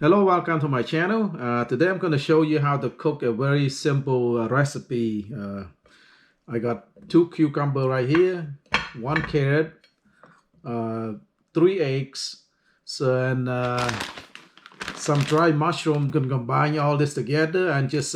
Hello, welcome to my channel. Today I'm going to show you how to cook a very simple recipe. I got 2 cucumbers right here, 1 carrot, 3 eggs, and some dry mushroom. You can combine all this together and just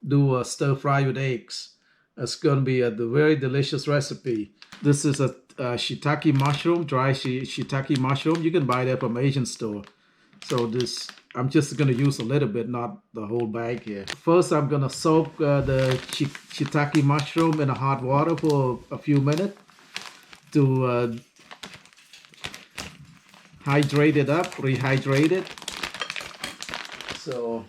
do a stir fry with eggs. It's going to be a very delicious recipe. This is a shiitake mushroom, dry shiitake mushroom. You can buy that from Asian store. So this, I'm just going to use a little bit, not the whole bag here. First, I'm going to soak the shiitake mushroom in hot water for a few minutes to hydrate it up, rehydrate it. So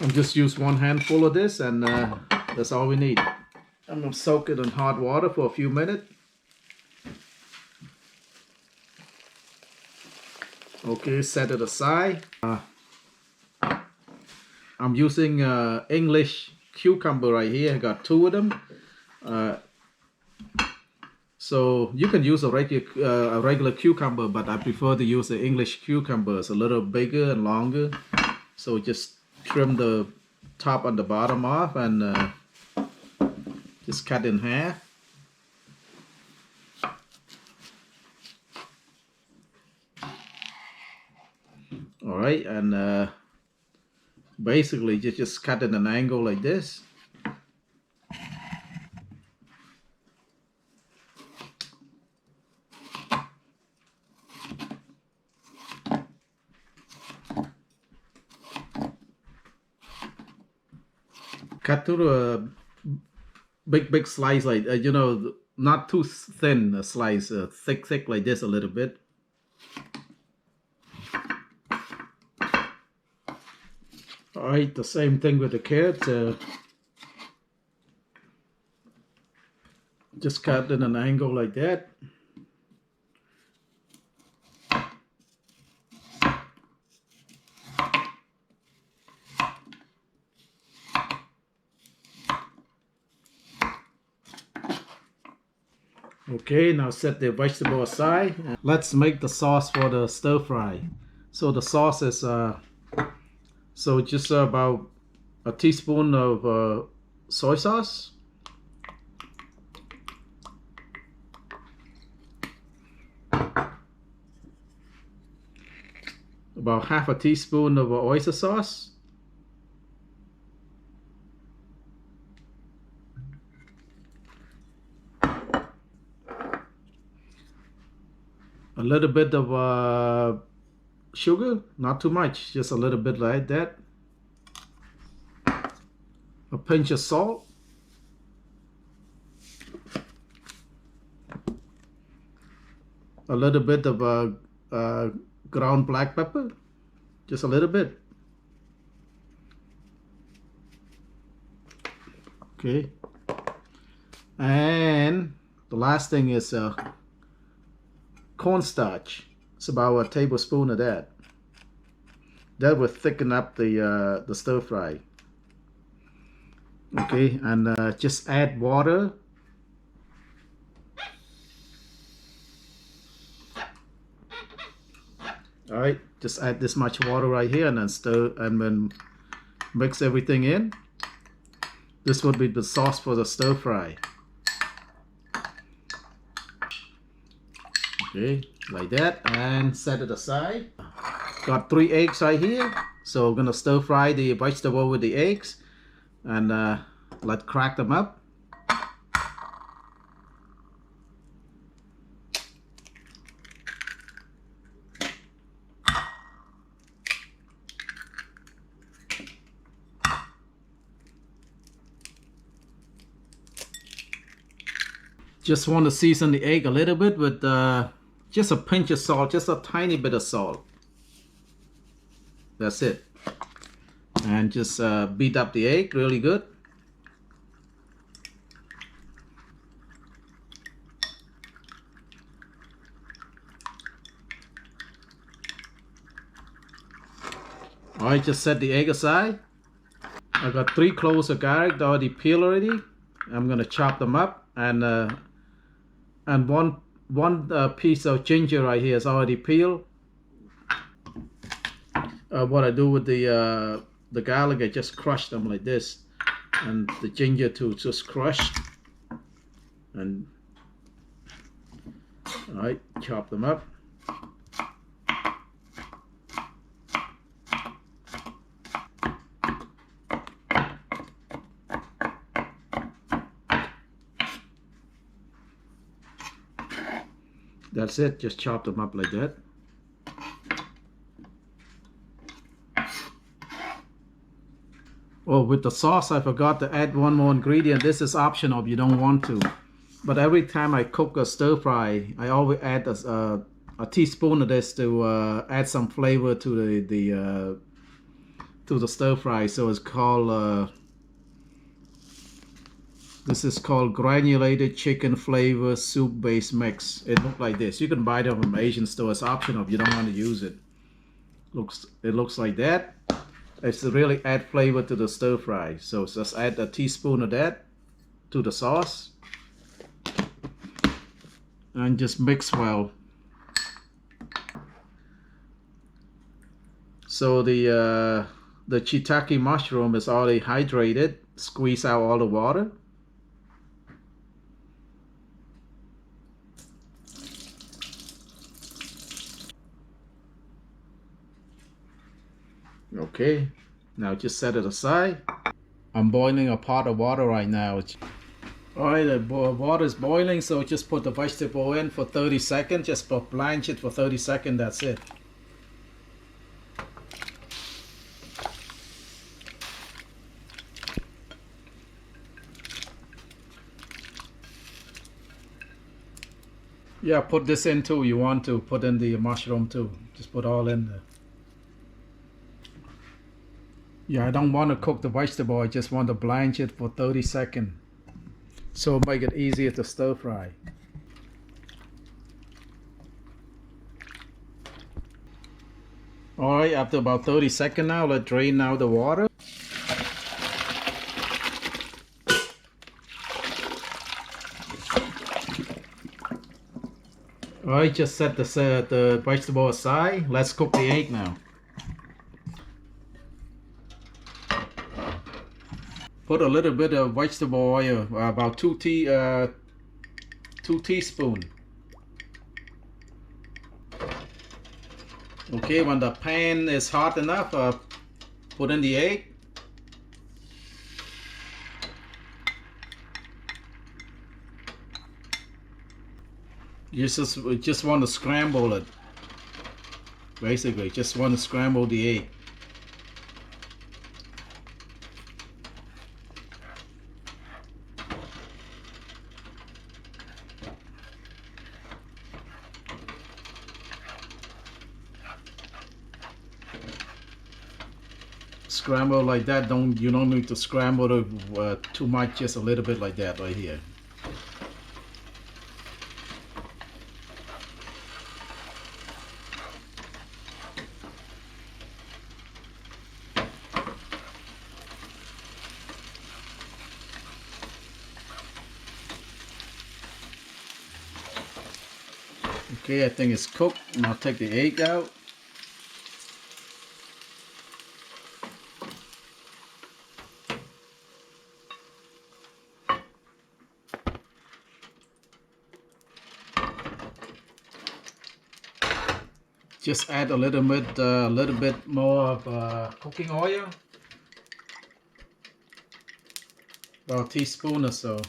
I'm just use 1 handful of this, and that's all we need. I'm going to soak it in hot water for a few minutes. Okay, set it aside. I'm using English cucumber right here. I got 2 of them. So you can use a regular cucumber, but I prefer to use the English cucumber. It's a little bigger and longer. So just trim the top and the bottom off and just cut in half. All right, and basically just cut at an angle like this. Cut to a big slice, like not too thin a slice, thick like this a little bit. All right, the same thing with the carrot. Just cut in an angle like that. Okay, now set the vegetable aside. Let's make the sauce for the stir fry. So the sauce is just about a teaspoon of soy sauce. About half a teaspoon of oyster sauce. A little bit of sugar, not too much, just a little bit like that. A pinch of salt. A little bit of ground black pepper, just a little bit. Okay. And the last thing is cornstarch. It's about a tablespoon of that. That will thicken up the stir fry. Okay, and just add water. All right, just add this much water right here, and then stir and then mix everything in. This would be the sauce for the stir fry. Okay, like that, and set it aside. Got 3 eggs right here, so we're gonna stir fry the vegetable with the eggs, and let's crack them up. Just want to season the egg a little bit with just a pinch of salt, just a tiny bit of salt. That's it. And just beat up the egg really good. Alright, just set the egg aside. I got 3 cloves of garlic already peeled already. I'm gonna chop them up and And one piece of ginger right here is already peeled. What I do with the garlic, I just crush them like this, and the ginger too, just crushed, and all right, chop them up. That's it, just chop them up like that. Oh, with the sauce, I forgot to add one more ingredient. This is optional if you don't want to. But every time I cook a stir fry, I always add a teaspoon of this to add some flavor to the stir fry. So it's called this is called granulated chicken flavor soup base mix. It looks like this. You can buy it from Asian store. It's optional if you don't want to use it. It looks like that. It's to really add flavor to the stir fry. So just add a teaspoon of that to the sauce and just mix well. So the shiitake mushroom is already hydrated. Squeeze out all the water. Okay, now just set it aside. I'm boiling a pot of water right now. Alright, the water is boiling, so just put the vegetable in for 30 seconds. Just blanch it for 30 seconds, that's it. Yeah, put this in too. You want to put in the mushroom too. Just put all in there. Yeah, I don't want to cook the vegetable. I just want to blanch it for 30 seconds. So make it easier to stir fry. Alright, after about 30 seconds now, let's drain out the water. Alright, just set the vegetable aside. Let's cook the egg now. Put a little bit of vegetable oil, about 2 teaspoons. Okay, when the pan is hot enough, put in the egg. You just want to scramble it. Basically, just want to scramble the egg. Scramble like that. You don't need to scramble it too much. Just a little bit like that right here. Okay, I think it's cooked. Now take the egg out. Just add a little bit more of cooking oil, about a teaspoon or so.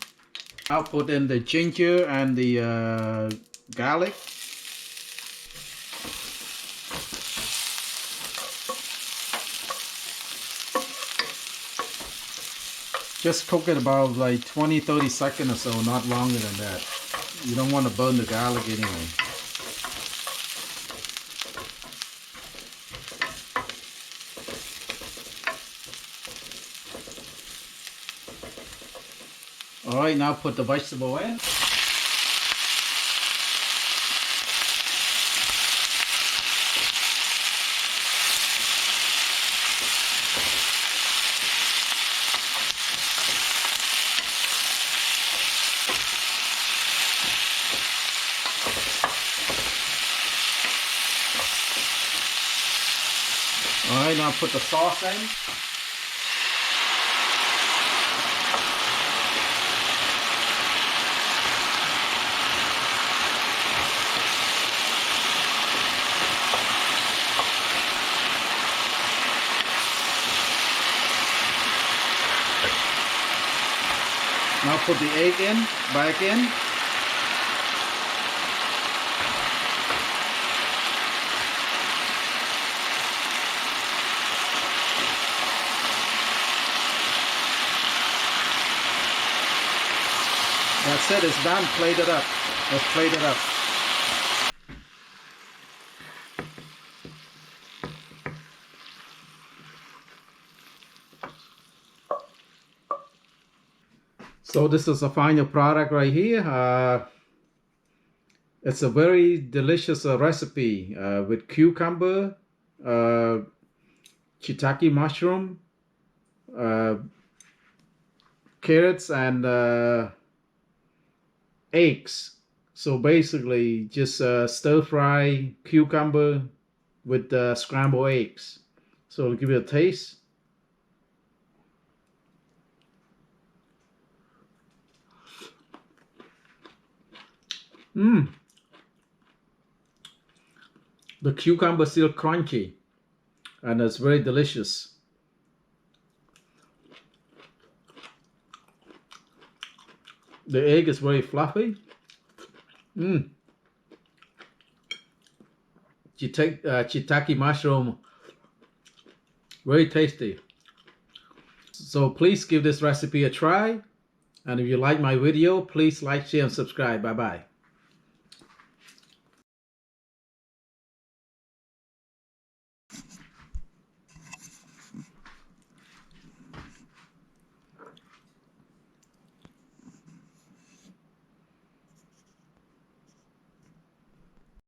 I'll put in the ginger and the garlic. Just cook it about like 20-30 seconds or so, not longer than that. You don't want to burn the garlic anyway. Alright, now put the vegetable in. All right, now put the sauce in. Now put the egg in, back in. That's it, it's done. Plate it up. Let's plate it up. So this is the final product right here. It's a very delicious recipe with cucumber, shiitake mushroom, carrots, and eggs. So basically just stir fry cucumber with scrambled eggs. So I'll give you a taste. The cucumber is still crunchy and it's very delicious. The egg is very fluffy. Shiitake mushroom, very tasty. So please give this recipe a try. And if you like my video, please like, share, and subscribe. Bye-bye.